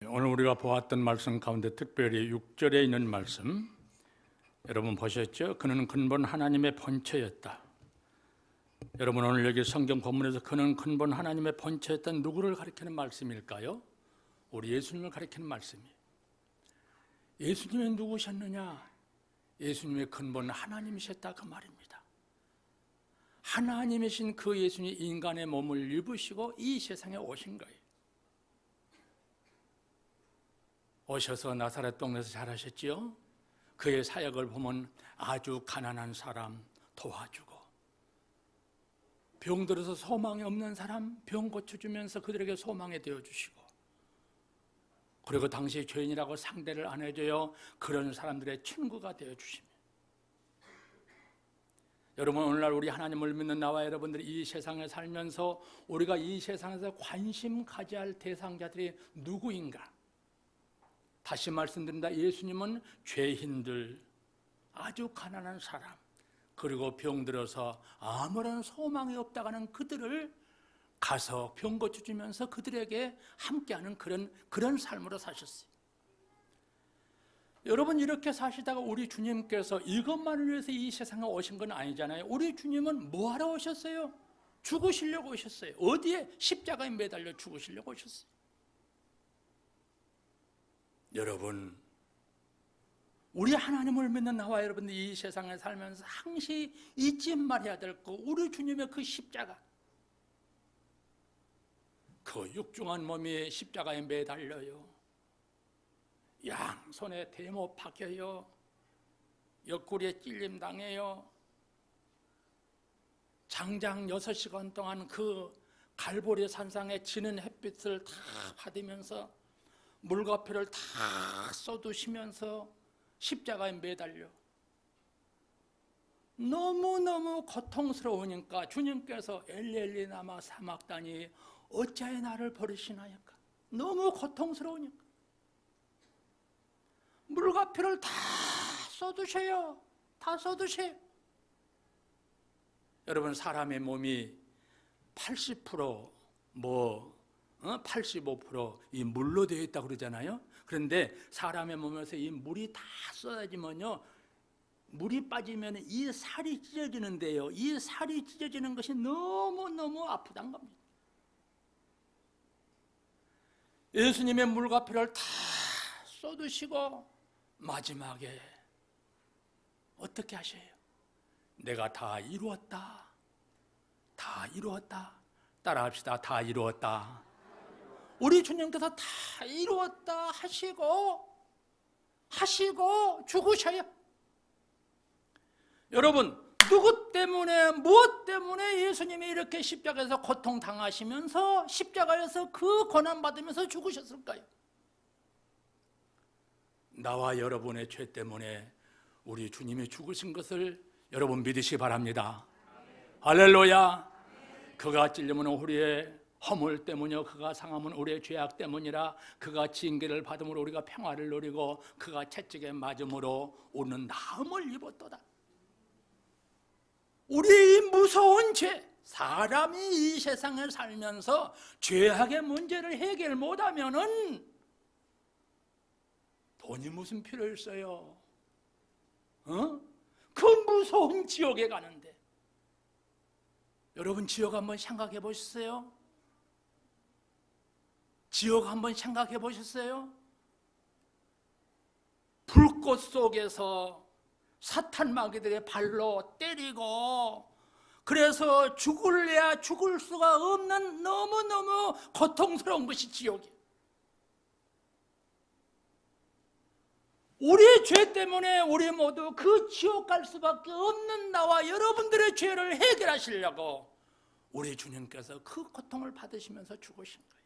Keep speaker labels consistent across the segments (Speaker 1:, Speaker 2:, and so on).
Speaker 1: 오늘 우리가 보았던 말씀 가운데 특별히 6절에 있는 말씀 여러분 보셨죠? 그는 근본 하나님의 본체였다. 여러분 오늘 여기 성경 본문에서 그는 근본 하나님의 본체였던 누구를 가리키는 말씀일까요? 우리 예수님을 가리키는 말씀이에요. 예수님이 누구셨느냐? 예수님의 근본 하나님이셨다 그 말입니다. 하나님이신 그 예수님이 인간의 몸을 입으시고 이 세상에 오신 거예요. 오셔서 나사렛 동네에서 자라셨지요. 그의 사역을 보면 아주 가난한 사람 도와주고, 병들어서 소망이 없는 사람 병 고쳐주면서 그들에게 소망이 되어주시고, 그리고 당시 죄인이라고 상대를 안 해줘요. 그런 사람들의 친구가 되어주시며, 여러분 오늘날 우리 하나님을 믿는 나와 여러분들이 이 세상에 살면서 우리가 이 세상에서 관심 가져야 할 대상자들이 누구인가? 다시 말씀드린다. 예수님은 죄인들, 아주 가난한 사람, 그리고 병들어서 아무런 소망이 없다가는 그들을 가서 병 고쳐주면서 그들에게 함께하는 그런 삶으로 사셨어요. 여러분 이렇게 사시다가 우리 주님께서 이것만을 위해서 이 세상에 오신 건 아니잖아요. 우리 주님은 뭐하러 오셨어요? 죽으시려고 오셨어요. 어디에? 십자가에 매달려 죽으시려고 오셨어요. 여러분, 우리 하나님을 믿는 나와 여러분들 이 세상에 살면서 항시 잊지 말아야 될 거, 우리 주님의 그 십자가, 그 육중한 몸이 십자가에 매달려요. 양손에 대못 박혀요. 옆구리에 찔림 당해요. 장장 6시간 동안 그 갈보리 산상에 지는 햇빛을 다 받으면서 물과 피를 다 쏟으시면서 십자가에 매달려 너무너무 고통스러우니까 주님께서 엘리 나마 사막다니 어찌하여 나를 버리시나이까. 너무 고통스러우니까 물과 피를 다 쏟으셔요. 다 쏟으셔요. 여러분 사람의 몸이 80% 85% 물로 되어 있다고 그러잖아요. 그런데 사람의 몸에서 이 물이 다 쏟아지면요, 물이 빠지면 이 살이 찢어지는데요, 이 살이 찢어지는 것이 너무너무 아프단 겁니다. 예수님의 물과 피를 다 쏟으시고 마지막에 어떻게 하셔요? 내가 다 이루었다. 다 이루었다. 따라합시다. 다 이루었다. 우리 주님께서 다 이루었다 하시고 죽으셔요. 여러분 누구 때문에 무엇 때문에 예수님이 이렇게 십자가에서 고통당하시면서 십자가에서 그 고난받으면서 죽으셨을까요? 나와 여러분의 죄 때문에 우리 주님이 죽으신 것을 여러분 믿으시기 바랍니다. 할렐루야. 그가 찔림은 우리의 허물 때문이요 그가 상함은 우리의 죄악 때문이라. 그가 징계를 받음으로 우리가 평화를 누리고 그가 채찍에 맞음으로 우리는 나음을 입었도다. 우리의 무서운 죄, 사람이 이 세상에 살면서 죄악의 문제를 해결 못하면은 돈이 무슨 필요 있어요? 그 무서운 지옥에 가는데, 여러분 지옥 한번 생각해 보셨어요? 지옥 한번 생각해 보셨어요? 불꽃 속에서 사탄 마귀들의 발로 때리고, 그래서 죽을래야 죽을 수가 없는 너무너무 고통스러운 것이 지옥이에요. 우리의 죄 때문에 우리 모두 그 지옥 갈 수밖에 없는 나와 여러분들의 죄를 해결하시려고 우리 주님께서 그 고통을 받으시면서 죽으신 거예요.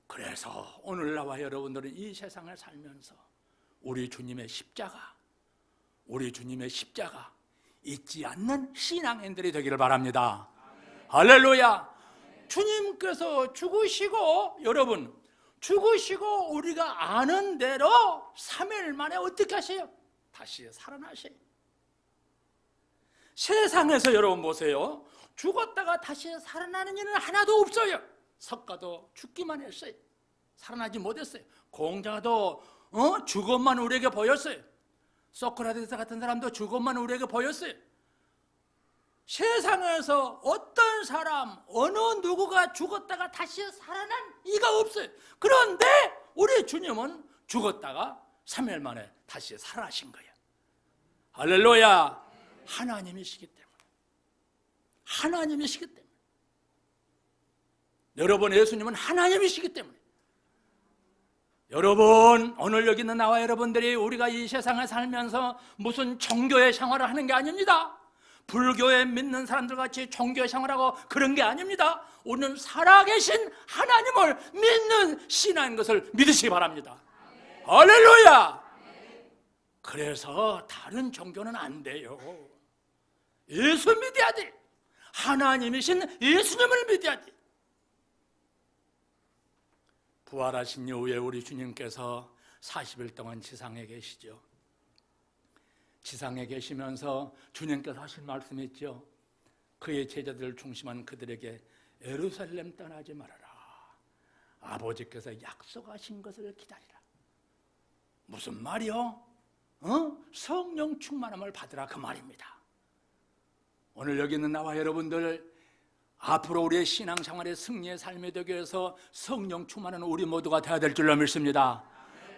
Speaker 1: 그래서 오늘 나와 여러분들은 이 세상을 살면서 우리 주님의 십자가 잊지 않는 신앙인들이 되기를 바랍니다. 할렐루야. 주님께서 죽으시고, 여러분 죽으시고 우리가 아는 대로 3일 만에 어떻게 하세요? 다시 살아나셔요. 세상에서 여러분 보세요. 죽었다가 다시 살아나는 일은 하나도 없어요. 석가도 죽기만 했어요. 살아나지 못했어요. 공자도 죽음만 우리에게 보였어요. 소크라테스 같은 사람도 죽음만 우리에게 보였어요. 세상에서 어떤 사람, 어느 누구가 죽었다가 다시 살아난 이가 없어요. 그런데 우리 주님은 죽었다가 3일 만에 다시 살아나신 거예요. 할렐루야. 하나님이시기 때문에. 하나님이시기 때문에. 여러분, 예수님은 하나님이시기 때문에. 여러분, 오늘 여기 있는 나와 여러분들이 우리가 이 세상에 살면서 무슨 종교의 생활을 하는 게 아닙니다. 불교에 믿는 사람들 같이 종교의 생활하고 그런 게 아닙니다. 우리는 살아계신 하나님을 믿는 신앙인 것을 믿으시기 바랍니다. 할렐루야. 그래서 다른 종교는 안 돼요. 예수 믿어야 돼. 하나님이신 예수님을 믿어야 돼. 부활하신 이후에 우리 주님께서 40일 동안 지상에 계시죠. 지상에 계시면서 주님께서 하신 말씀이 있죠. 그의 제자들을 중심한 그들에게 예루살렘 떠나지 말아라. 아버지께서 약속하신 것을 기다리라. 무슨 말이요? 성령 충만함을 받으라, 그 말입니다. 오늘 여기 있는 나와 여러분들, 앞으로 우리의 신앙생활의 승리의 삶이 되기 위해서 성령 충만한 우리 모두가 되어야 될 줄로 믿습니다.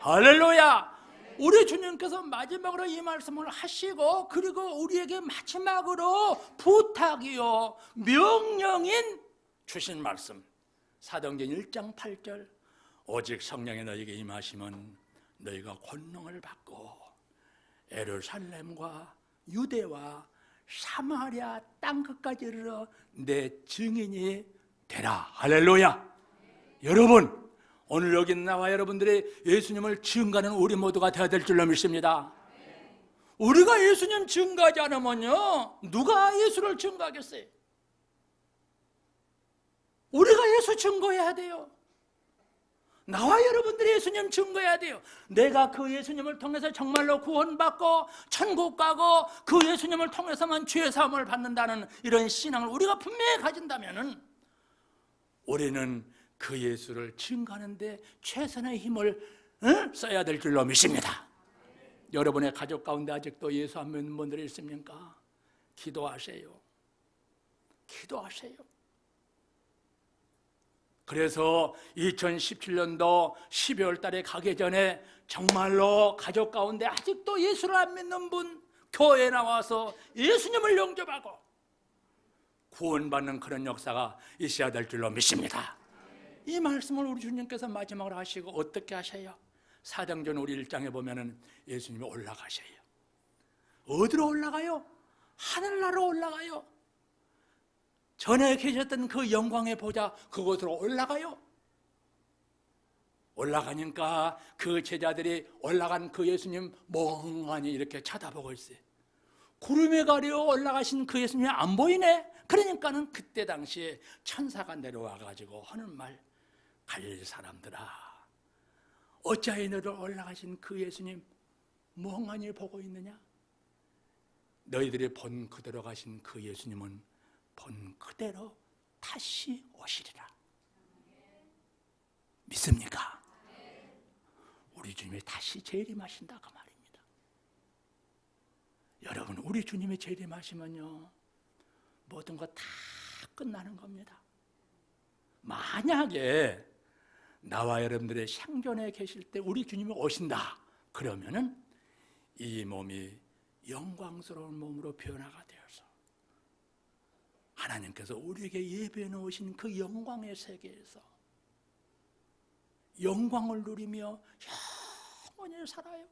Speaker 1: 할렐루야. 우리 주님께서 마지막으로 이 말씀을 하시고, 그리고 우리에게 마지막으로 부탁이요 명령인 주신 말씀, 사도행전 1장 8절, 오직 성령이 너희에게 임하시면 너희가 권능을 받고 예루살렘과 유대와 사마리아 땅끝까지 이르러 내 증인이 되라. 할렐루야. 여러분, 오늘 여기 나와 여러분들이 예수님을 증거하는 우리 모두가 되어야 될 줄로 믿습니다. 우리가 예수님 증거하지 않으면요, 누가 예수를 증거하겠어요? 우리가 예수 증거해야 돼요. 나와 여러분들이 예수님 증거해야 돼요. 내가 그 예수님을 통해서 정말로 구원받고 천국 가고 그 예수님을 통해서만 죄 사함을 받는다는 이런 신앙을 우리가 분명히 가진다면은 우리는 그 예수를 증거하는데 최선의 힘을 써야 될 줄로 믿습니다. 여러분의 가족 가운데 아직도 예수 안 믿는 분들이 있습니까? 기도하세요. 기도하세요. 그래서 2017년도 12월 달에 가기 전에 정말로 가족 가운데 아직도 예수를 안 믿는 분, 교회에 나와서 예수님을 영접하고 구원받는 그런 역사가 있어야 될 줄로 믿습니다. 이 말씀을 우리 주님께서 마지막으로 하시고 어떻게 하셔요? 사도행전 우리 1장에 보면은 예수님이 올라가셔요. 어디로 올라가요? 하늘나라로 올라가요. 전에 계셨던 그 영광의 보좌, 그곳으로 올라가요. 올라가니까 그 제자들이 올라간 그 예수님 멍하니 이렇게 쳐다보고 있어요. 구름에 가려 올라가신 그 예수님이 안 보이네. 그러니까는 그때 당시에 천사가 내려와 가지고 하는 말, 갈릴 사람들아, 어찌하여 너를 올라가신 그 예수님 멍하니 보고 있느냐? 너희들이 본 그대로 가신 그 예수님은 본 그대로 다시 오시리라. 믿습니까? 우리 주님이 다시 재림하신다, 그 말입니다. 여러분, 우리 주님이 재림하시면요 모든 거 다 끝나는 겁니다. 만약에 나와 여러분들의 생존에 계실 때 우리 주님이 오신다 그러면은 이 몸이 영광스러운 몸으로 변화가 되어서 하나님께서 우리에게 예배해 놓으신 그 영광의 세계에서 영광을 누리며 영원히 살아요.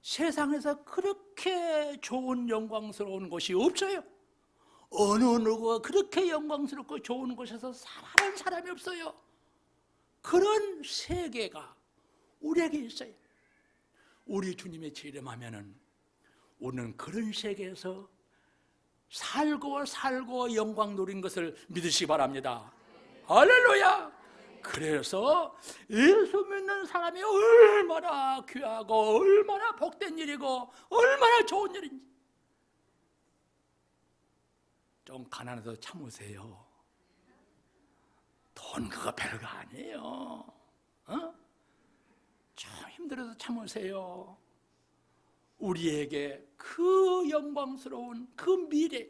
Speaker 1: 세상에서 그렇게 좋은 영광스러운 곳이 없어요. 어느 누구가 그렇게 영광스럽고 좋은 곳에서 살아본 사람이 없어요. 그런 세계가 우리에게 있어요. 우리 주님의 재림하면은 우리는 그런 세계에서 살고 영광 누린 것을 믿으시기 바랍니다. 할렐루야. 그래서 예수 믿는 사람이 얼마나 귀하고 얼마나 복된 일이고 얼마나 좋은 일인지 좀 가난해도 참으세요. 돈 그거 별거 아니에요. 좀 힘들어도 참으세요. 우리에게 그 영광스러운 그 미래,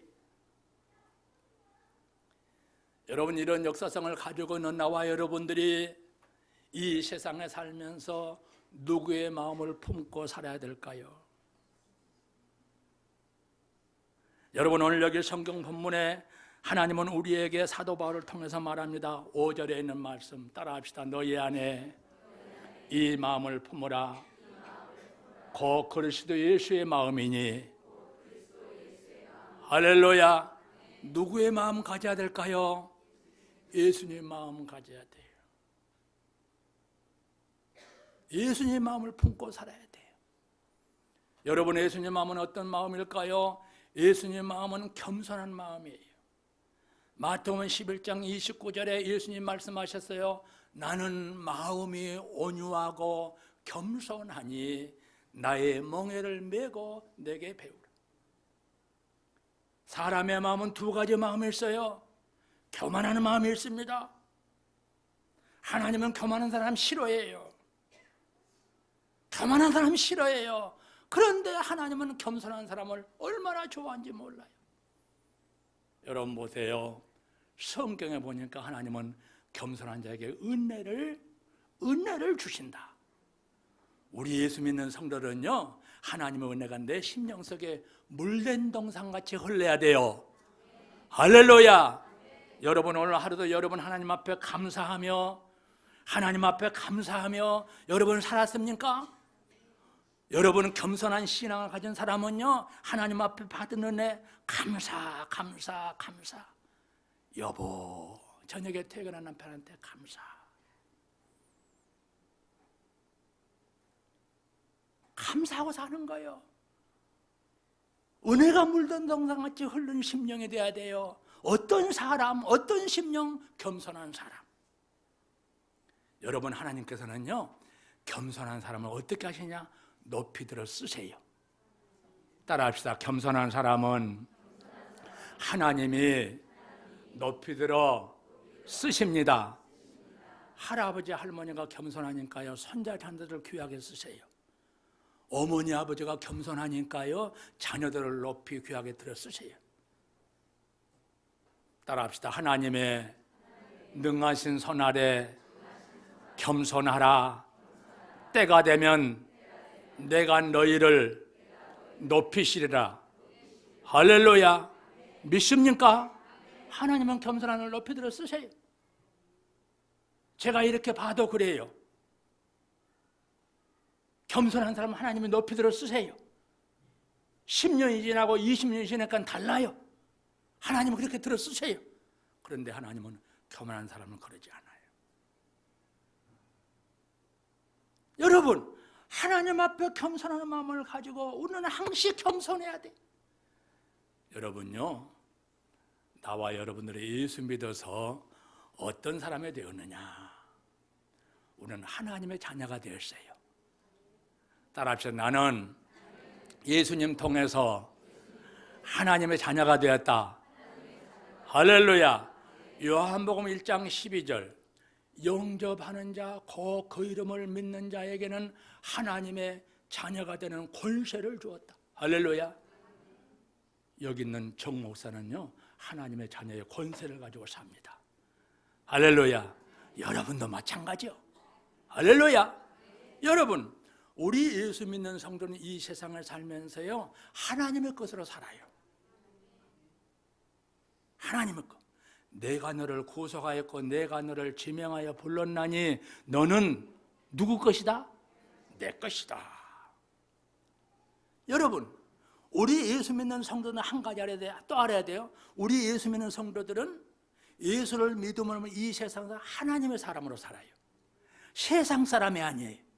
Speaker 1: 여러분 이런 역사성을 가지고 있는 나와 여러분들이 이 세상에 살면서 누구의 마음을 품고 살아야 될까요? 여러분 오늘 여기 성경 본문에 하나님은 우리에게 사도 바울을 통해서 말합니다. 5절에 있는 말씀 따라합시다. 너희 안에 이 마음을 품으라. 곧 그리스도 예수의 마음이니. 할렐루야. 누구의 마음 가져야 될까요? 예수님의 마음 가져야 돼요. 예수님의 마음을 품고 살아야 돼요. 여러분 예수님의 마음은 어떤 마음일까요? 예수님의 마음은 겸손한 마음이에요. 마태복음 11장 29절에 예수님 말씀하셨어요. 나는 마음이 온유하고 겸손하니 나의 멍에를 메고 내게 배우라. 사람의 마음은 두 가지 마음이 있어요. 교만하는 마음이 있습니다. 하나님은 교만한 사람 싫어해요. 교만한 사람 싫어해요. 그런데 하나님은 겸손한 사람을 얼마나 좋아하는지 몰라요. 여러분 보세요. 성경에 보니까 하나님은 겸손한 자에게 은혜를 주신다. 우리 예수 믿는 성도들은요, 하나님의 은혜가 내 심령 속에 물된 동상같이 흘러야 돼요. 할렐루야. 여러분 오늘 하루도 여러분 하나님 앞에 감사하며 여러분 살았습니까? 여러분 겸손한 신앙을 가진 사람은요, 하나님 앞에 받은 은혜 감사. 여보, 저녁에 퇴근한 남편한테 감사. 감사하고 사는 거예요. 은혜가 물든 동상같이 흐르는 심령이 돼야 돼요. 어떤 사람, 어떤 심령? 겸손한 사람. 여러분 하나님께서는요, 겸손한 사람을 어떻게 하시냐? 높이 들어 쓰세요. 따라합시다. 겸손한 사람은 하나님이 높이 들어 쓰십니다. 할아버지 할머니가 겸손하니까요, 손자자녀들을 귀하게 쓰세요. 어머니 아버지가 겸손하니까요, 자녀들을 높이 귀하게 들어 쓰세요. 따라합시다. 하나님의 능하신 손 아래 겸손하라. 때가 되면 내가 너희를 높이시리라. 할렐루야. 믿습니까? 하나님은 겸손한 을 높이 들어 쓰세요. 제가 이렇게 봐도 그래요. 겸손한 사람은 하나님이 높이 들어 쓰세요. 10년이 지나고 20년이 지나니까 달라요. 하나님은 그렇게 들어 쓰세요. 그런데 하나님은 교만한 사람은 그러지 않아요. 여러분, 하나님 앞에 겸손한 마음을 가지고 우리는 항시 겸손해야 돼. 여러분요, 나와 여러분들이 예수 믿어서 어떤 사람이 되었느냐? 우리는 하나님의 자녀가 되었어요. 따라합시다. 나는 예수님 통해서 하나님의 자녀가 되었다. 할렐루야. 요한복음 1장 12절 영접하는 자, 곧 그 이름을 믿는 자에게는 하나님의 자녀가 되는 권세를 주었다. 할렐루야. 여기 있는 정 목사는요, 하나님의 자녀의 권세를 가지고 삽니다. 할렐루야. 여러분도 마찬가지요. 할렐루야. 여러분, 우리 예수 믿는 성도는 이 세상을 살면서요, 하나님의 것으로 살아요. 하나님의 것. 내가 너를 구속하였고 내가 너를 지명하여 불렀나니 너는 누구 것이다? 내 것이다. 여러분, 우리 예수 믿는 성도는 한 가지 알아야 돼요. 또 알아야 돼요. 우리 예수 믿는 성도들은 예수를 믿음으로 이 세상에서 하나님의 사람으로 살아요. 세상 사람이 아니에요.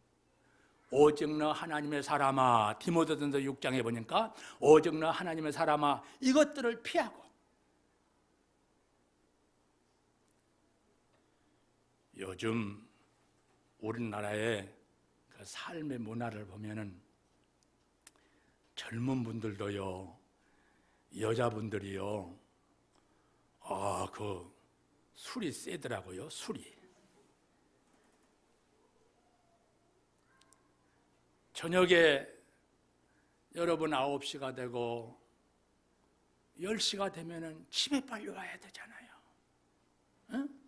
Speaker 1: 오직 너 하나님의 사람아, 디모데전서 6장에 보니까 오직 너 하나님의 사람아, 이것들을 피하고. 요즘 우리나라의 그 삶의 문화를 보면은 젊은 분들도요, 여자분들이요, 그 술이 세더라고요, 술이. 저녁에 여러분 9시가 되고 10시가 되면은 집에 빨리 와야 되잖아요. 응?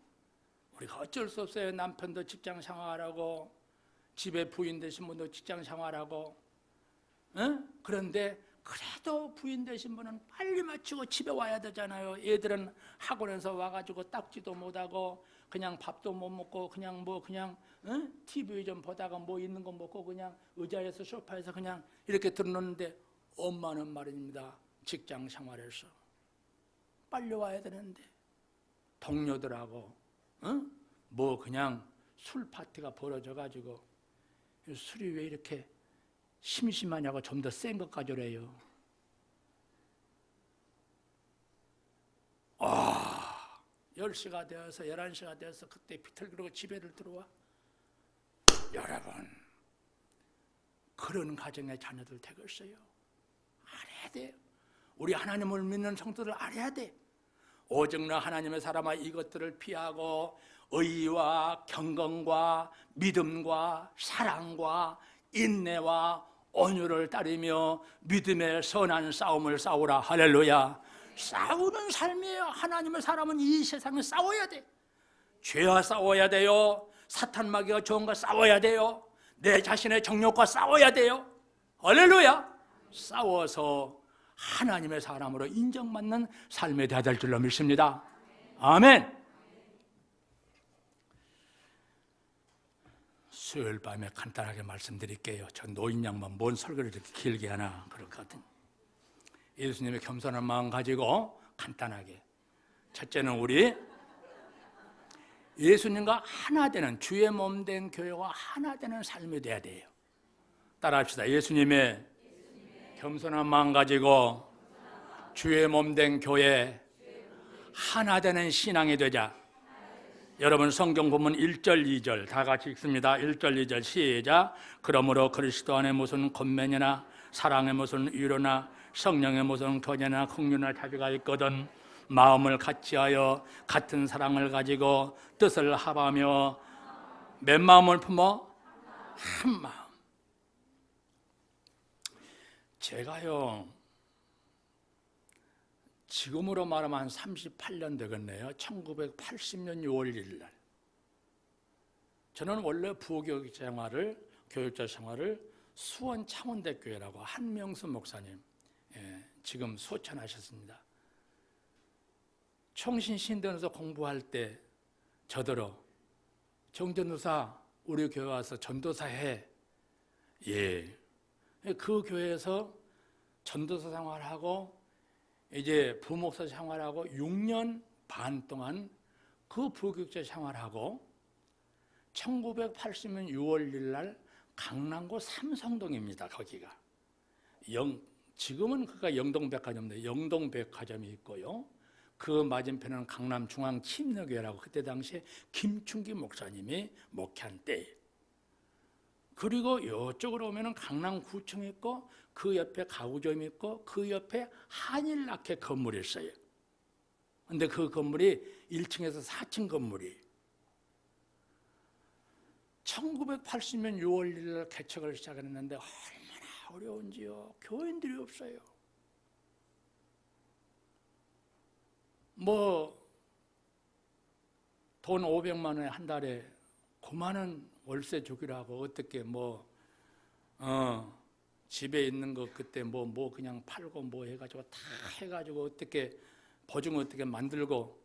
Speaker 1: 우리가 어쩔 수 없어요. 남편도 직장 생활하고 집에 부인 되신 분도 직장 생활하고, 응? 그런데 그래도 부인 되신 분은 빨리 마치고 집에 와야 되잖아요. 애들은 학원에서 와가지고 닦지도 못하고 그냥 밥도 못 먹고 그냥 응? TV 좀 보다가 뭐 있는 거 먹고 그냥 의자에서 소파에서 그냥 이렇게 들어놓는데, 엄마는 말입니다, 직장 생활에서 빨리 와야 되는데 동료들하고 응? 뭐 그냥 술 파티가 벌어져가지고 술이 왜 이렇게 심심하냐고 좀 더 센 것 가져래요. 10시가 되어서 11시가 되어서 그때 비틀거리고 집에를 들어와. 여러분, 그런 가정의 자녀들 되겠어요? 알아야 돼요. 우리 하나님을 믿는 성도들 알아야 돼. 오직 너 하나님의 사람아 이것들을 피하고 의와 경건과 믿음과 사랑과 인내와 온유를 따르며 믿음의 선한 싸움을 싸우라. 할렐루야. 싸우는 삶이에요. 하나님의 사람은 이 세상에 싸워야 돼. 죄와 싸워야 돼요. 사탄 마귀가 좋은가 싸워야 돼요. 내 자신의 정욕과 싸워야 돼요. 할렐루야. 싸워서 하나님의 사람으로 인정받는 삶에 돼야 될 줄로 믿습니다. 아멘. 수요일 밤에 간단하게 말씀드릴게요. 저 노인 양반 뭔 설교를 이렇게 길게 하나 그렇거든. 예수님의 겸손한 마음 가지고 간단하게, 첫째는 우리 예수님과 하나 되는, 주의 몸 된 교회와 하나 되는 삶이 돼야 돼요. 따라합시다. 예수님의 겸손한 마음 가지고 주의 몸 된 교회 하나 되는 신앙이 되자. 여러분 성경 보면 1절 2절 다 같이 읽습니다. 1절 2절 시작. 그러므로 그리스도 안에 무슨 권면이나 사랑의 무슨 위로나 성령의 무슨 교제나 긍휼이나 자비가 있거든 마음을 같이하여 같은 사랑을 가지고 뜻을 합하며 몇 마음을 품어? 한 마음. 제가요 지금으로 말하면 한 38년 되겠네요. 1980년 6월 1일 날 저는 원래 부교육자 생활을 수원 창원대교회라고 한명수 목사님, 지금 소천하셨습니다. 총신 신대원에서 공부할 때 저더러 정전도사 우리 교회 와서 전도사 해. 그 교회에서 전도사 생활하고 이제 부목사 생활하고 6년 반 동안 그 부교육자 생활하고 1980년 6월 1일 날 강남구 삼성동입니다. 거기가 지금은 그가 영동백화점인데 영동백화점이 있고요. 그 맞은편은 강남중앙침례교회라고 그때 당시에 김충기 목사님이 목회한 때. 그리고 이쪽으로 오면은 강남구청 있고 그 옆에 가구점 있고 그 옆에 한일라켓 건물이 있어요. 근데 그 건물이 1층에서 4층 건물이 1980년 6월 1일 개척을 시작했는데 얼마나 어려운지요. 교인들이 없어요. 돈 500만 원에 한 달에 9만 원 월세 주기로 하고 어떻게 집에 있는 거 그때 그냥 팔고 해가지고 다 해가지고 어떻게 보증 어떻게 만들고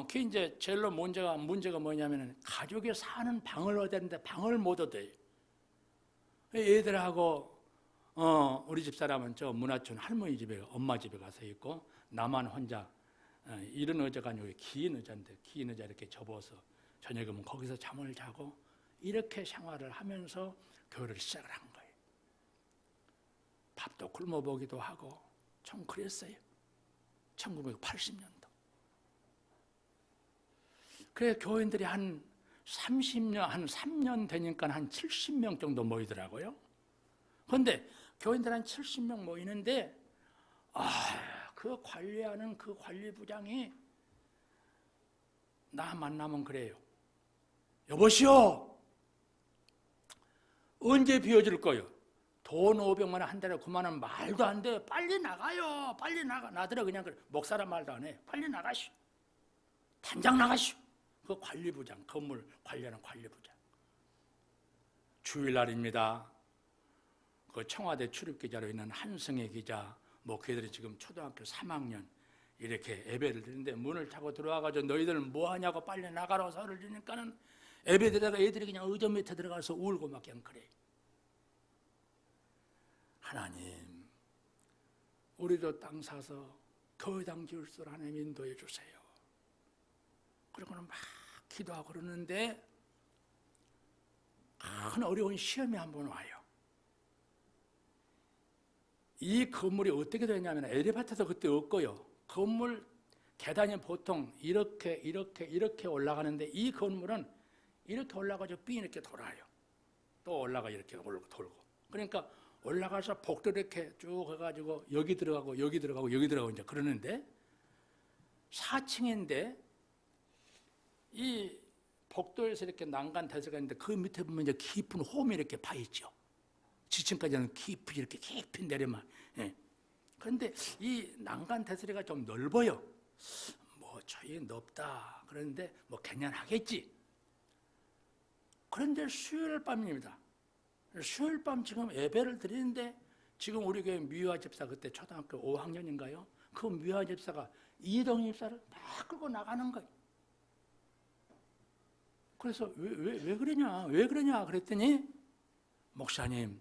Speaker 1: 그게 이제 제일로 문제가 뭐냐면은 가족이 사는 방을 얻어야 되는데 방을 못 얻어요. 애들하고 우리 집사람은 저 문화촌 할머니 집에 엄마 집에 가서 있고 나만 혼자 이런 의자가 아니고 긴 의자인데 긴 의자 이렇게 접어서 저녁에 오면 거기서 잠을 자고 이렇게 생활을 하면서 교회를 시작을 한 거예요. 밥도 굶어 보기도 하고 좀 그랬어요. 1980년도. 그래 교인들이 한 30년, 한 3년 되니까 한 70명 정도 모이더라고요. 그런데 교인들 한 70명 모이는데 그 관리하는 그 관리부장이 나 만나면 그래요. 여보시오, 언제 비워줄 거요? 돈 500만 원 한 달에 그만하면 말도 안 돼. 빨리 나가요. 빨리 나가. 나더러 그냥 그래. 목사란 말도 안 해. 빨리 나가시오. 단장 나가시오. 그 관리부장, 건물 관리하는 관리부장. 주일날입니다. 그 청와대 출입기자로 있는 한승혜 기자, 뭐 걔들이 지금 초등학교 3학년 이렇게 예배를 드리는데 문을 타고 들어와가지고 너희들 뭐 하냐고 빨리 나가라고 소리를 지니까는 예배 드리다가 애들이 그냥 의자 밑에 들어가서 울고 막 그냥 그래. 하나님, 우리도 땅 사서 교회당 지을 수 하나님 인도해 주세요. 그러고는 막 기도하고 그러는데 큰 어려운 시험이 한번 와요. 이 건물이 어떻게 되냐면 엘리베이터도 그때 없고요. 건물 계단이 보통 이렇게 올라가는데 이 건물은 이렇게 올라가서 삥 이렇게 돌아요. 또 올라가 이렇게 돌고. 그러니까 올라가서 복도 이렇게 쭉 해가지고 여기 들어가고 여기 들어가고 여기 들어가고 이제 그러는데 4층인데 이 복도에서 이렇게 난간 대서가 있는데 그 밑에 보면 이제 깊은 홈이 이렇게 파 있죠. 지층까지는 깊이 이렇게 깊이 내려만. 예. 그런데 이 난간 대서리가 좀 넓어요. 뭐 저희 넓다. 그런데 뭐 괜찮하겠지. 그런데 수요일 밤입니다. 수요일 밤 지금 예배를 드리는데 지금 우리 교회 미화 집사 그때 초등학교 5학년인가요? 그 미화 집사가 이동 집사를 막 끌고 나가는 거예요. 그래서 왜 그러냐? 왜 그러냐? 그랬더니 목사님,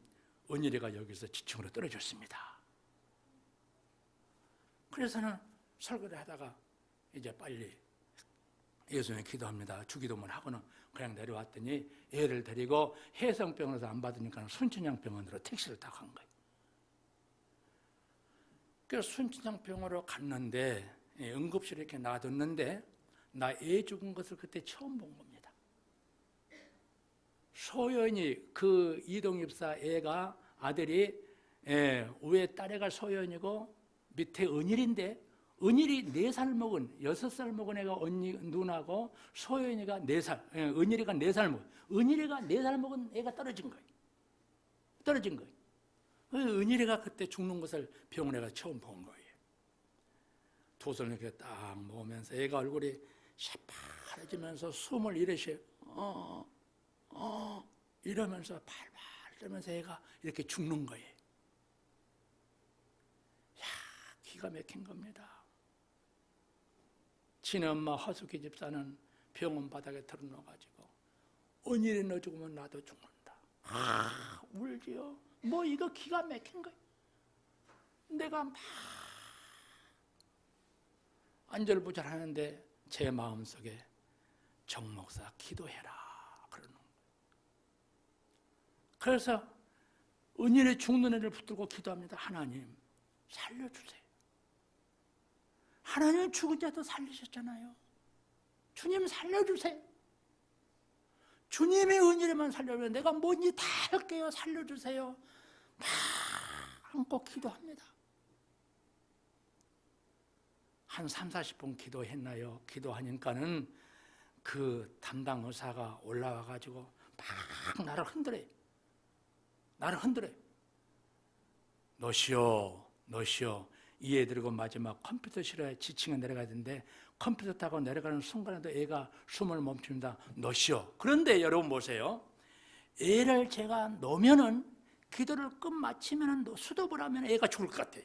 Speaker 1: 은일이가 여기서 지층으로 떨어졌습니다. 그래서는 설교를 하다가 이제 빨리 예수님 기도합니다. 주기도문 하고는 그냥 내려왔더니 애를 데리고 해성병원에서 안 받으니까 순천향병원으로 택시를 타고 간 거예요. 그래서 순천향병원으로 갔는데 응급실에 이렇게 놔뒀는데 나 애 죽은 것을 그때 처음 본 겁니다. 소연이 그 이동입사 애가 아들이 위에 딸애가 소연이고 밑에 은일인데 은일이 4살 먹은 6살 먹은 애가 언니 누나고 소연이가 4살 은일이가 4살 먹은 은일이가 4살 먹은 애가 떨어진 거예요. 은일이가 그때 죽는 것을 병원에 가서 처음 본 거예요. 두 손을 이렇게 딱 모으면서 애가 얼굴이 새파래지면서 숨을 이러시 이러면서 발발 떨면서 애가 이렇게 죽는 거예요. 야, 기가 막힌 겁니다. 친엄마 허숙희 집사는 병원 바닥에 털어놓아가지고 은일이 너 죽으면 나도 죽는다. 울지요. 뭐 이거 기가 막힌 거예요. 내가 막 안절부절하는데 제 마음속에 정 목사 기도해라 그러는 거예요. 그래서 은일이 죽는 애를 붙들고 기도합니다. 하나님 살려주세요. 하나님은 죽은 자도 살리셨잖아요. 주님 살려주세요. 주님의 은혜만 살려주세요. 내가 뭔지 다 할게요. 살려주세요. 막 안고 기도합니다. 한 30-40분 기도했나요? 기도하니까는 그 담당 의사가 올라와가지고 막 나를 흔들어요. 너시오. 이 애들하고 마지막 컴퓨터실에 지층에 내려가야 되는데 컴퓨터 타고 내려가는 순간에도 애가 숨을 멈춥니다. 너시오. 그런데 여러분 보세요. 애를 제가 놓으면은 기도를 끝마치면은 수도를 하면 애가 죽을 것 같아.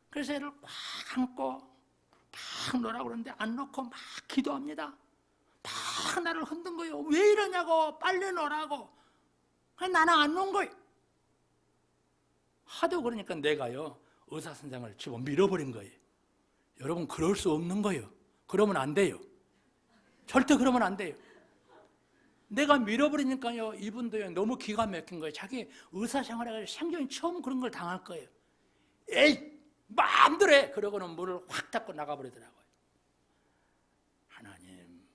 Speaker 1: 그래서 애를 꽉 안고 막 놓으라고 그러는데 안 놓고 막 기도합니다. 막 나를 흔든 거예요. 왜 이러냐고, 빨리 놓으라고. 나는 안 놓은 거예요. 하도 그러니까 내가요 의사 선생을 집어 밀어버린 거예요. 여러분 그럴 수 없는 거예요. 그러면 안 돼요. 절대 그러면 안 돼요. 내가 밀어버리니까요 이분도요 너무 기가 막힌 거예요. 자기 의사 생활에 생전에 처음 그런 걸 당할 거예요. 에이 마음대로 해. 그러고는 문을 확 닫고 나가버리더라고요. 하나님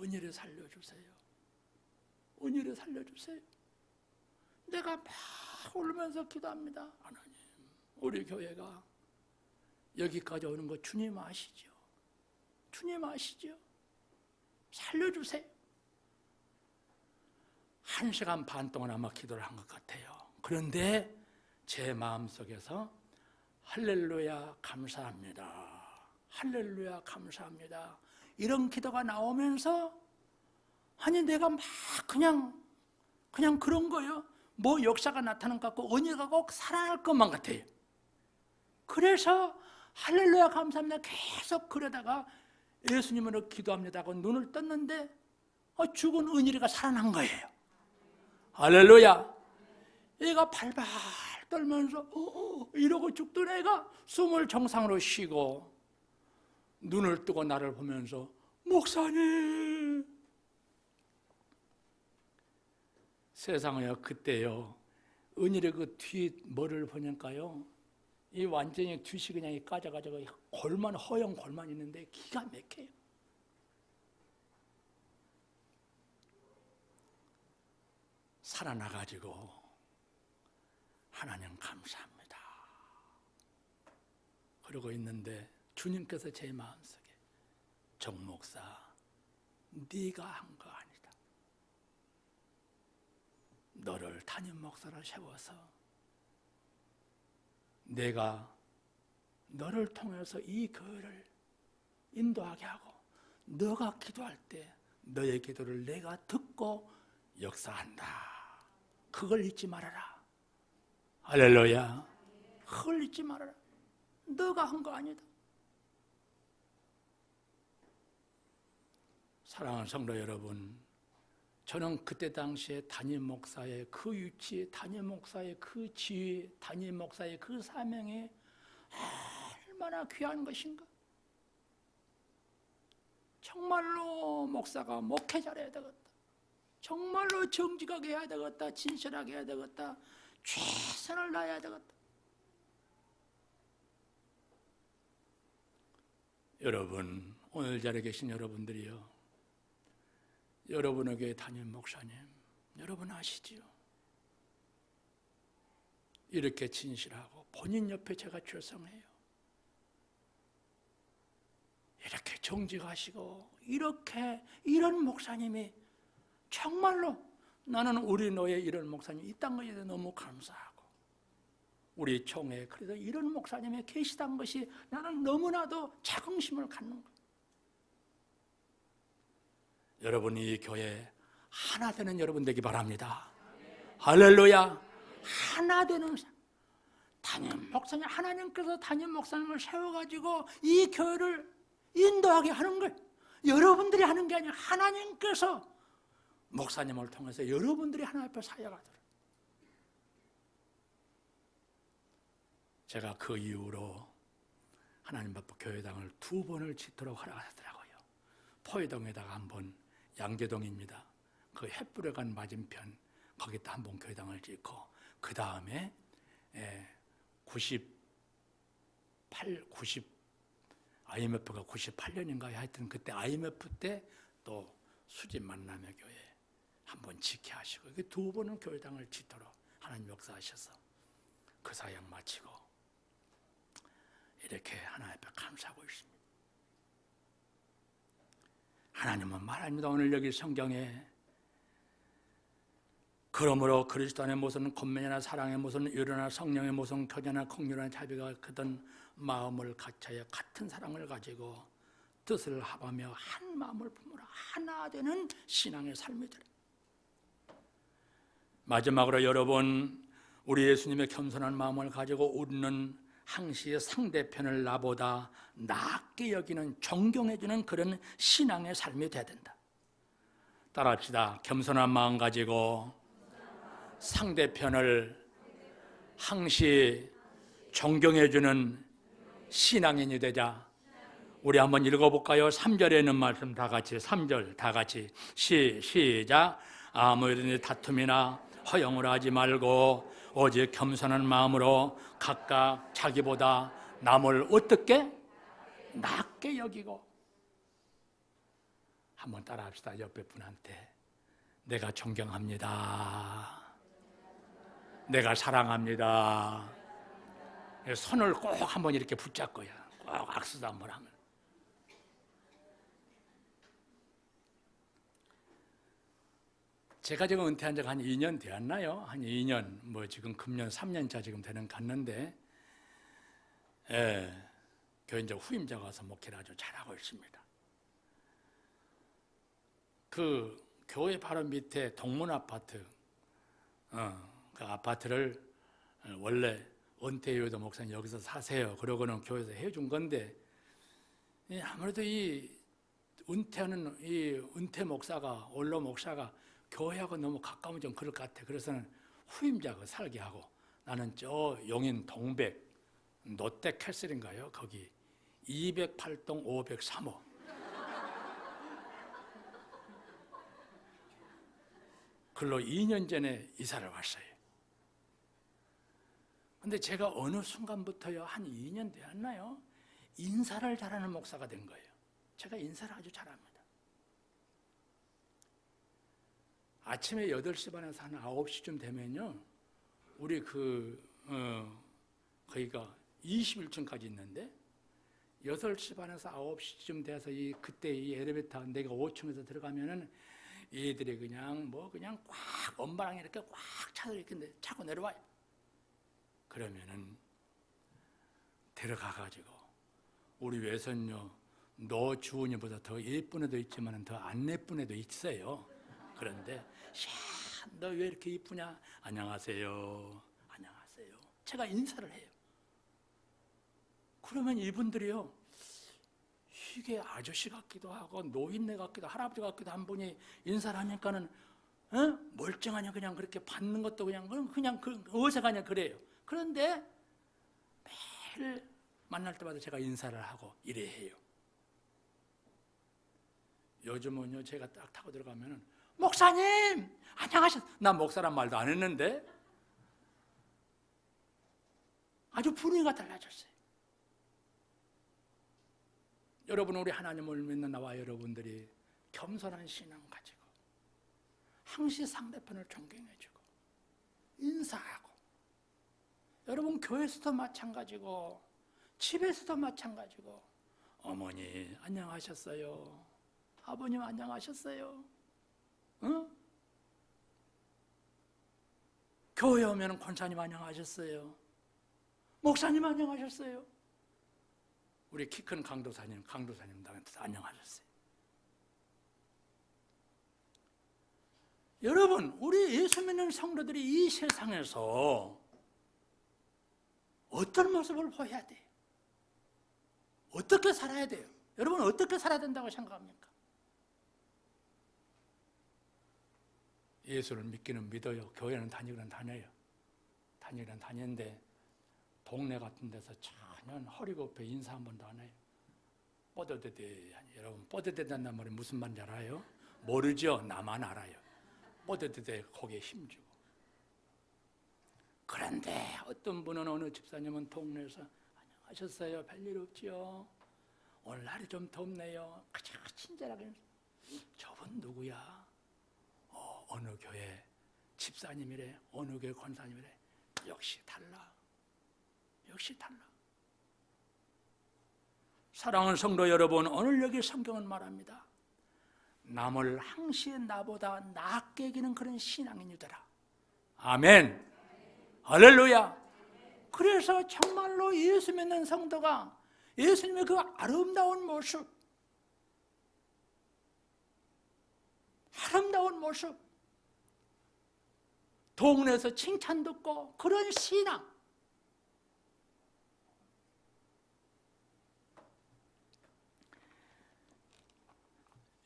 Speaker 1: 은혜를 살려주세요. 은혜를 살려주세요. 내가 막 울면서 기도합니다. 하나님, 우리 교회가 여기까지 오는 거 주님 아시죠? 주님 아시죠? 살려주세요. 1시간 반 동안 아마 기도를 한 것 같아요. 그런데 제 마음속에서 할렐루야 감사합니다. 할렐루야 감사합니다. 이런 기도가 나오면서 아니 내가 막 그냥 그런 거예요. 뭐 역사가 나타난 것 같고 은혜가 꼭 살아날 것만 같아요. 그래서 할렐루야 감사합니다 계속 그러다가 예수님으로 기도합니다 하고 눈을 떴는데 죽은 은일이가 살아난 거예요. 할렐루야. 얘가 발발 떨면서 이러고 죽던 애가 숨을 정상으로 쉬고 눈을 뜨고 나를 보면서 목사님, 세상에요 그때요 은일의 그 뒤 머리를 보니까요 이 완전히 뒤시 그냥 까져가지고 골만 허영 골만 있는데 기가 막혀요. 살아나가지고 하나님 감사합니다 그러고 있는데 주님께서 제 마음속에 정 목사 네가 한 거 아니다. 너를 담임 목사로 세워서 내가 너를 통해서 이 교회를 인도하게 하고 너가 기도할 때 너의 기도를 내가 듣고 역사한다. 그걸 잊지 말아라. 할렐루야. 그걸 잊지 말아라. 너가 한 거 아니다. 사랑하는 성도 여러분, 저는 그때 당시에 담임 목사의 그 위치, 담임 목사의 그 지위, 담임 목사의 그 사명이 얼마나 귀한 것인가. 정말로 목사가 목회 잘해야 되겠다. 정말로 정직하게 해야 되겠다. 진실하게 해야 되겠다. 최선을 다해야 되겠다. 여러분, 오늘 자리에 계신 여러분들이요, 여러분에게 담임 목사님, 여러분 아시지요? 이렇게 진실하고 본인 옆에 제가 죄송해요. 이렇게 정직하시고 이렇게 이런 목사님이 정말로 나는 우리 노예 이런 목사님 있다는 것에 대해 너무 감사하고 우리 총회 그래도 이런 목사님이 계시다는 것이 나는 너무나도 자긍심을 갖는 거예요. 여러분이 이 교회 하나 되는 여러분 되기 바랍니다. 할렐루야. 하나 되는 담임 목사님, 하나님께서 담임 목사님을 세워가지고 이 교회를 인도하게 하는 걸 여러분들이 하는 게 아니라 하나님께서 목사님을 통해서 여러분들이 하나님 앞에 사역하도록. 제가 그 이후로 하나님 앞에 교회당을 2번을 짓도록 허락하더라고요. 포회동에다가 한 번, 양재동입니다. 그 햇불에간 맞은편 거기다 한 번 교회당을 짓고 그 다음에 90 IMF가 98년인가 하여튼 그때 IMF 때 또 수집 만남의 교회 한번 지켜 하시고 이게 2번은 교회당을 짓도록 하나님 역사하셔서 그 사역 마치고 이렇게 하나님 앞에 감사하고 있습니다. 하나님은 말합니다. 오늘 여기 성경에 그러므로 그리스도 안에 모든 권면이나 사랑의 모든 의로나 성령의 모든 교제나 긍휼이나 자비가 크던 마음을 갖춰야 같은 사랑을 가지고 뜻을 합하며 한 마음을 품으라. 하나 되는 신앙의 삶이 되라. 마지막으로 여러분, 우리 예수님의 겸손한 마음을 가지고 우리는 항시 상대편을 나보다 낮게 여기는, 존경해주는 그런 신앙의 삶이 돼야 된다. 따라합시다. 겸손한 마음 가지고 상대편을 항시 존경해주는 신앙인이 되자. 우리 한번 읽어볼까요? 3절에 있는 말씀 다 같이, 3절 다 같이 시작. 아무 일이나 다툼이나 허영을 하지 말고 오직 겸손한 마음으로 각각 자기보다 남을 어떻게? 낮게 여기고. 한번 따라합시다. 옆에 분한테. 내가 존경합니다. 내가 사랑합니다. 손을 꼭 한번 이렇게 붙잡고요. 꼭 악수도 한번 하면. 제가 지금 은퇴한 지가 한 2년 되었나요? 한 2년, 뭐 지금 금년 3년차 지금 되는 갔는데, 교회 이제 후임자가 와서 목회를 아주 잘하고 있습니다. 그 교회 바로 밑에 동문 아파트, 그 아파트를 원래 은퇴유도 목사님 여기서 사세요. 그러고는 교회에서 해준 건데, 아무래도 이 은퇴하는 이 은퇴 목사가, 원로 목사가 교회하고 너무 가까우면 좀 그럴 것 같아. 그래서는 후임자가 살게 하고, 나는 저 용인 동백 롯데캐슬인가요? 거기 208동 503호. 글로 2년 전에 이사를 왔어요. 근데 제가 어느 순간부터요, 한 2년 되었나요? 인사를 잘하는 목사가 된 거예요. 제가 인사를 아주 잘합니다. 아침에 8시 반에서 한 9시쯤 되면요, 우리 거기가 21층까지 있는데 8시 반에서 9시쯤 돼서 그때 이 엘리베이터 내가 5층에서 들어가면은 얘들이 그냥 꽉 엄마랑 이렇게 꽉 차서 이렇게 차고 내려와요. 그러면은 들어가가지고 우리 외손녀 너 주은이보다 더 예쁜 애도 있지만 더 안 예쁜 애도 있어요. 그런데 너 왜 이렇게 이쁘냐? 안녕하세요. 안녕하세요. 제가 인사를 해요. 그러면 이분들이요, 이게 아저씨 같기도 하고 노인네 같기도 할아버지 같기도 한 분이 인사를 하니까는 멀쩡하냐 그냥 그렇게 받는 것도 그냥 어색하냐 그래요. 그런데 매일 만날 때마다 제가 인사를 하고 이래 해요. 요즘은요, 제가 딱 타고 들어가면은 목사님 안녕하셨어요. 난 목사란 말도 안 했는데 아주 분위기가 달라졌어요. 여러분, 우리 하나님을 믿는 나와 여러분들이 겸손한 신앙 가지고 항시 상대편을 존경해주고 인사하고, 여러분 교회에서도 마찬가지고 집에서도 마찬가지고, 어머니 안녕하셨어요. 아버님 안녕하셨어요. 응? 교회 오면 권사님 안녕하셨어요. 목사님 안녕하셨어요. 우리 키 큰 강도사님 나한테도 안녕하셨어요. 여러분, 우리 예수 믿는 성도들이 이 세상에서 어떤 모습을 보여야 돼요? 어떻게 살아야 돼요? 여러분, 어떻게 살아야 된다고 생각합니까? 예수를 믿기는 믿어요. 교회는 다니기는 다녀요. 다니기는 다니는데 동네 같은 데서 전혀 허리가 굽혀 인사 한 번도 안 해요. 뻗어대대. 여러분, 뻗어대다는 말이 무슨 말인지 알아요? 모르죠? 나만 알아요. 뻗어대대 거기에 힘주고. 그런데 어떤 분은, 어느 집사님은 동네에서 안녕하셨어요. 별일 없지요? 오늘 날이 좀 덥네요. 그저 친절하게. 저분 누구야? 어느 교회 집사님이래. 어느 교회 권사님이래. 역시 달라. 역시 달라. 사랑하는 성도 여러분, 오늘 여기 성경은 말합니다. 남을 항시 나보다 낫게 여기는 그런 신앙인 유대라. 아멘. 할렐루야. 그래서 정말로 예수 믿는 성도가 예수님의 그 아름다운 모습, 동네에서 칭찬 듣고 그런 신앙,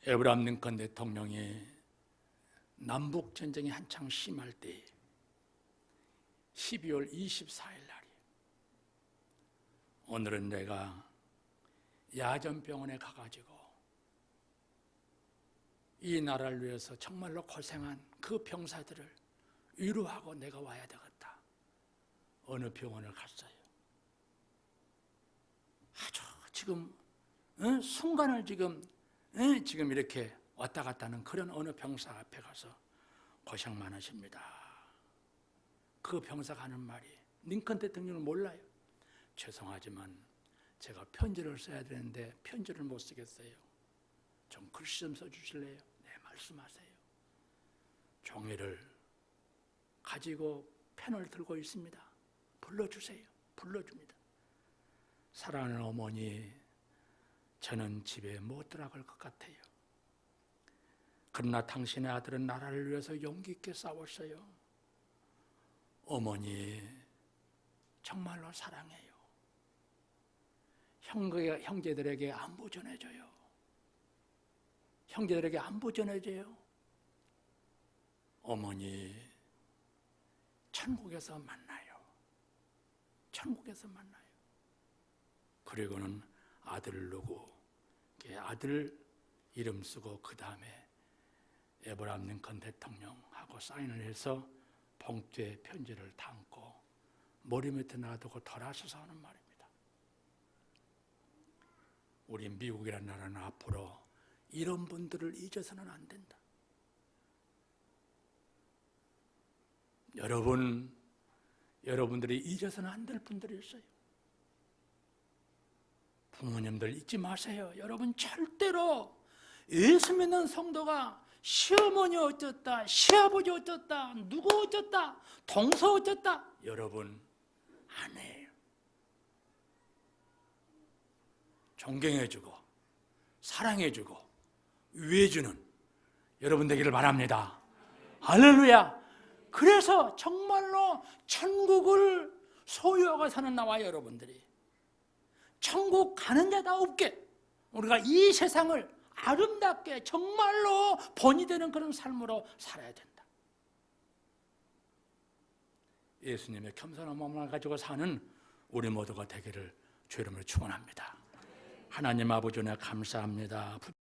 Speaker 1: 에브라함 링컨 대통령이 남북전쟁이 한창 심할 때 12월 24일 날이, 오늘은 내가 야전병원에 가가지고 이 나라를 위해서 정말로 고생한 그 병사들을 위로하고 내가 와야 되겠다. 어느 병원을 갔어요. 아주 지금 순간을 지금 이렇게 왔다 갔다 하는 그런 어느 병사 앞에 가서 고생 많으십니다. 그 병사가 하는 말이, 링컨 대통령은 몰라요. 죄송하지만 제가 편지를 써야 되는데 편지를 못 쓰겠어요. 좀 글씨 좀 써주실래요? 네, 말씀하세요. 종이를 가지고 펜을 들고 있습니다. 불러주세요. 불러줍니다. 사랑하는 어머니, 저는 집에 못 들어갈 것 같아요. 그러나 당신의 아들은 나라를 위해서 용기 있게 싸웠어요. 어머니, 정말로 사랑해요. 형제들에게 안부 전해줘요. 형제들에게 안부 전해줘요. 어머니, 천국에서 만나요. 천국에서 만나요. 그리고는 아들 누구, 아들 이름 쓰고 그 다음에 에브라함 링컨 대통령하고 사인을 해서 봉투에 편지를 담고 머리 밑에 놔두고 돌아서서 하는 말입니다. 우리 미국이라는 나라는 앞으로 이런 분들을 잊어서는 안 된다. 여러분들이 잊어서는 안 될 분들이 있어요. 부모님들 잊지 마세요. 여러분 절대로 예수 믿는 성도가 시어머니 어쩌다, 시아버지 어쩌다, 누구 어쩌다, 동서 어쩌다, 여러분 안 해요. 존경해주고 사랑해주고 위해주는 여러분 되기를 바랍니다. 할렐루야. 그래서 정말로 천국을 소유하고 사는 나와 여러분들이 천국 가는 자가 없게 우리가 이 세상을 아름답게 정말로 본이 되는 그런 삶으로 살아야 된다. 예수님의 겸손한 마음을 가지고 사는 우리 모두가 되기를 주 이름으로 축원합니다. 하나님 아버지 은혜 감사합니다.